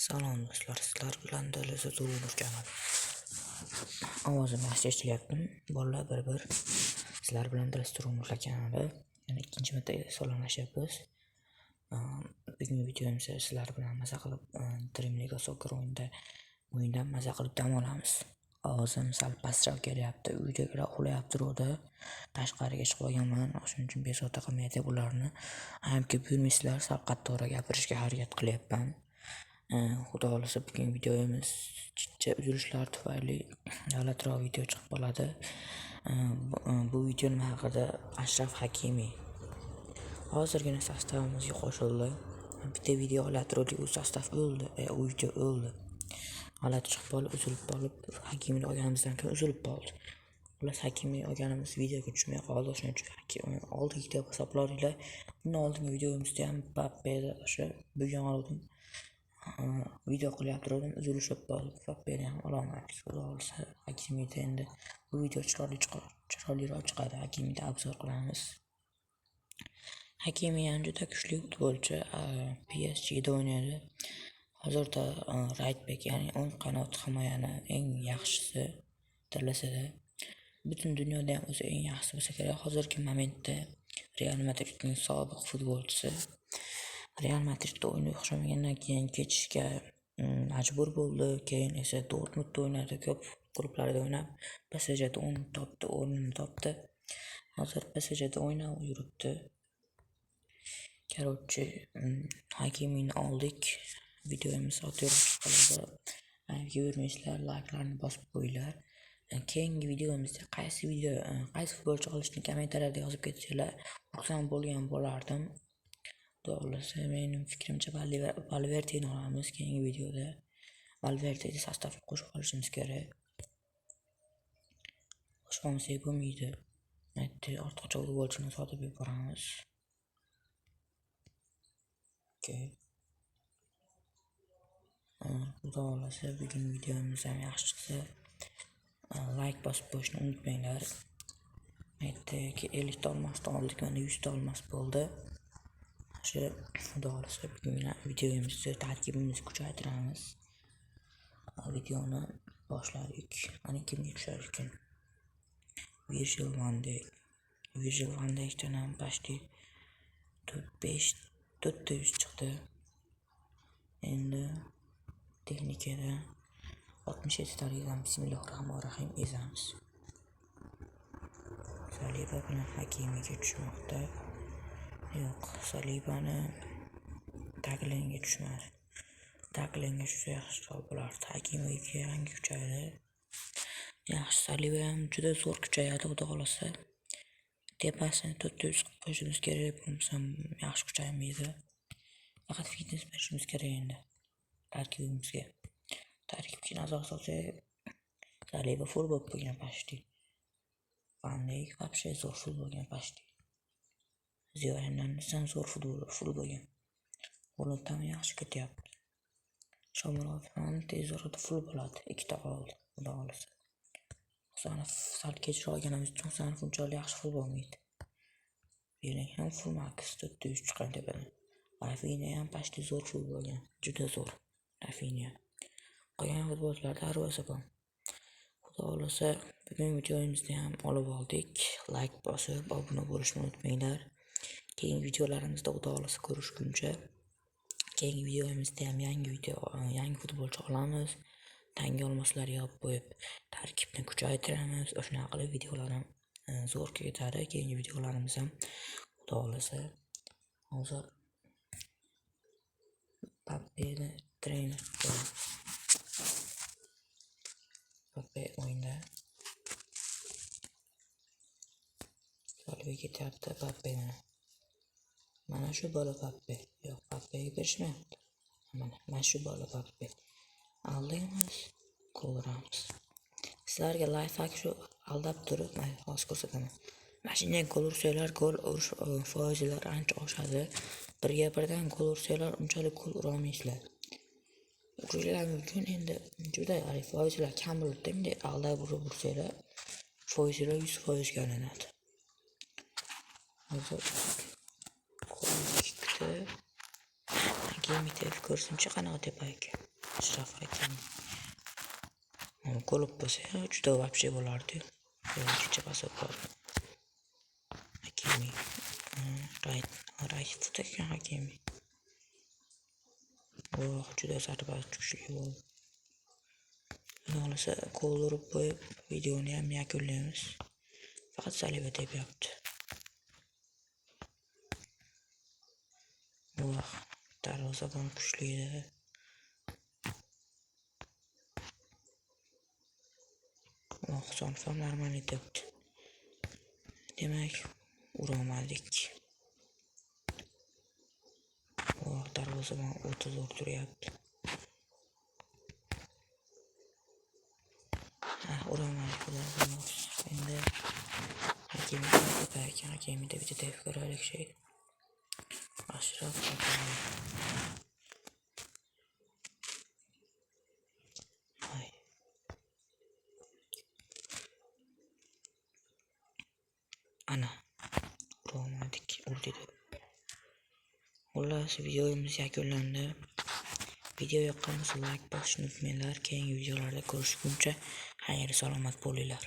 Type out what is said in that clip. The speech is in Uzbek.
Salom do'stlar, sizlar bilan Dilazor Turunov kanali. Ovozim yaxshi eshitilyaptimi? Bolalar bir sizlar bilan Dilazor Turunov kanali. Yana ikkinchi marta salomlashyapmiz. Bugungi videomizda sizlar bilan maza qilib Dream League Soccer o'yindan maza qilib dam olamiz. Ovozim sal pastroq kelyapti, uydagilar uxlayapti. Tashqariga chiqib olganman, shuning uchun bezovta qilmaydi bularni. Ayamki buyurmaysizlar, sal qattiqroq gapirishga harakat qilyapman. Xudo xohlasa bugungi videomiz chicha uzilishlar tufayli davlatroq video chiqib qoladi. Bu video nima haqida? Ashraf Hakimi hozirgina sostavimizga qo'shildi. Bitta video g'alatiroq u sostav o'ldi, u video o'ldi. G'alati chiqib qolib, uzilib qolib, Hakimini olganimizdan keyin uzilib qoldi. Ular Hakimi olganimiz videoga tushmay qoldi, shuning uchun Hakimi oldingi deb hisoblaringlar. Bundan oldingi videomizda ham Mbappeda o'sha bugun oldim. Video qilyaptim, uzilishib qoldi. Mbappeni ham ololmadik. Xudo xohlasa Hakimida endi bu video chiroyliroq chiqadi. Hakimida obzor qilamiz. Hakimi ham juda kuchli futbolchi. PSG da o'ynaydi. Hozirda right back, ya'ni o'ng qanot himoyani eng yaxshisi tanlasada. Butun dunyoda ham o'zi eng yaxshisi bo'lsa kerak. Hozirgi momentda Real Madridning sobiq futbolchisi. Real Madridda o'ynay o'xshamagandan keyin ketishga majbur bo'ldi. Keyin esa Dortmundda o'ynadi, ko'p klublarda o'ynab, PSJda o'rnini topdi. Hozir PSJda o'ynab yuribdi. Короче, Hakimini oldik. Videomiz o'tib qoladi. Yurmaysizlar, like'larni bosib qo'yinglar. Keyingi videomizda qaysi futbolchi olishni kommentariyada yozib ketsanglar, xursand bo'lgan bo'lardim. Xudo xohlasa mening fikrimcha Valverdeni olamiz keyingi videoda. Valverdeni sostavga qo'shib olishimiz kerak. Qo'shmasak bo'lmaydi. Ortiqcha futbolchini sotib yuboramiz. Xudo xohlasa bugun videomiz ham yaxshi chiqsa, like bosib qo'yishni unutmanglar. 50 ta olmasdan oldik, mana 100 ta olmas bo'ldi. Xudo xohlasa bugun videomizni tarkibimizni kuchaytiramiz. Videoni boshladik. Mana kimga tushar ekan? Virgil van Dijkdan ham почти 400 chiqdi. Endi texnikada 67 talikdan bismillahirrohmanirrohim ezamiz. Saliba bilan Hakimiga tushmoqda. Yo'q, Salibani taklingga tushmadi. Taklingga tushsa yaxshiroq bo'lardi. Hakimiga yangi kuchaydi. Yaxshi, Saliba ham juda zo'r kuchayadi, xudo xohlasa. Tepasini 400 qilib qo'yishimiz kerak, bo'lmasa yaxshi kuchaymaydi. Faqat fitness berishimiz kerak endi tarkibimizga. Tarkibga nazar solsak, Saliba full bo'lib bo'lgan почти. Van Dijk вообще zo'r full bo'lgan почти. Ziyondan zo'r full bo'lgan. Qo'ldan yaxshi ketyapti. Shomurodov ham tez orada full bo'ladi. 2 ta qoldi, xudo xohlasa. Sal kechroq olganimiz uchun Husanov unchalik yaxshi full bo'lmaydi. Bering ham full max 400 chiqqan tepadan. Rafinha ham почти zo'r full bo'lgan. Juda zo'r Rafinha. Qolgan futbolchilar darvozabon. Xudo xohlasa bugun videomizni ham olib oldik. Like bosib, obuna bo'lishni unutmanglar. Keyingi videolarimizda xudo xohlasa ko'rishguncha, keyingi videomizda ham yangi futbolchi olamiz. Tangi olmoslar yopib qo'yib, tarkibni kuchaytiramiz. O'shanaqa qilib videolar ham zo'r ketadi. Keyingi videolarimiz ham xudo xohlasa. Hozir Mbappeni trener Mbappe o'yinda solga ketyapti Mbappeni. Mana shu bola Mbappe. Yo'q, Mbappega berishmayapti. Mana shu bola Mbappe. Aldaymiz, gol uramiz. Sizlarga lifehack shu aldab turib, men hozir ko'rsataman. Mashinadan gol ursanglar, gol urish foizlari ancha oshadi. Birga birdan gol ursanglar, unchalik gol ura olmaysizlar. Urishingiz mumkin, endi juda foizlar kam bo'ladi. Endi aldab ursanglar, foizlar 100% ga aylanadi. Hozir qo'lni Hakimi deb ko'rsinchi qanaqa tepa ekan. Ashraf Hakimi. Klub bo'lsa juda вообще bo'lardi-yu. Yozuvchi pasoport. Hakimi. Raif ekan Hakimi. Juda zarba kuchli bo'ldi. Xohlasa qo'l urib qo'yib videoni ham yakunlaymiz. Faqat Saliba tepyapti. Darvozabon kuchli edi. Husanov ham normal tepdi. Demak, ura olmadik. Darvozabon o'ta zo'r turyapti. Uramadik ular. Endi Hakimida bitta deb ko'raylik shay. Ashraf Hakimi. Ana. Uramadik. Urdi. Xullas, videomiz yakunlandi. Video yoqqan bo'lsa like bosishni unutmanglar. Keyingi videolarda ko'rishguncha xayr salomat bo'linglar.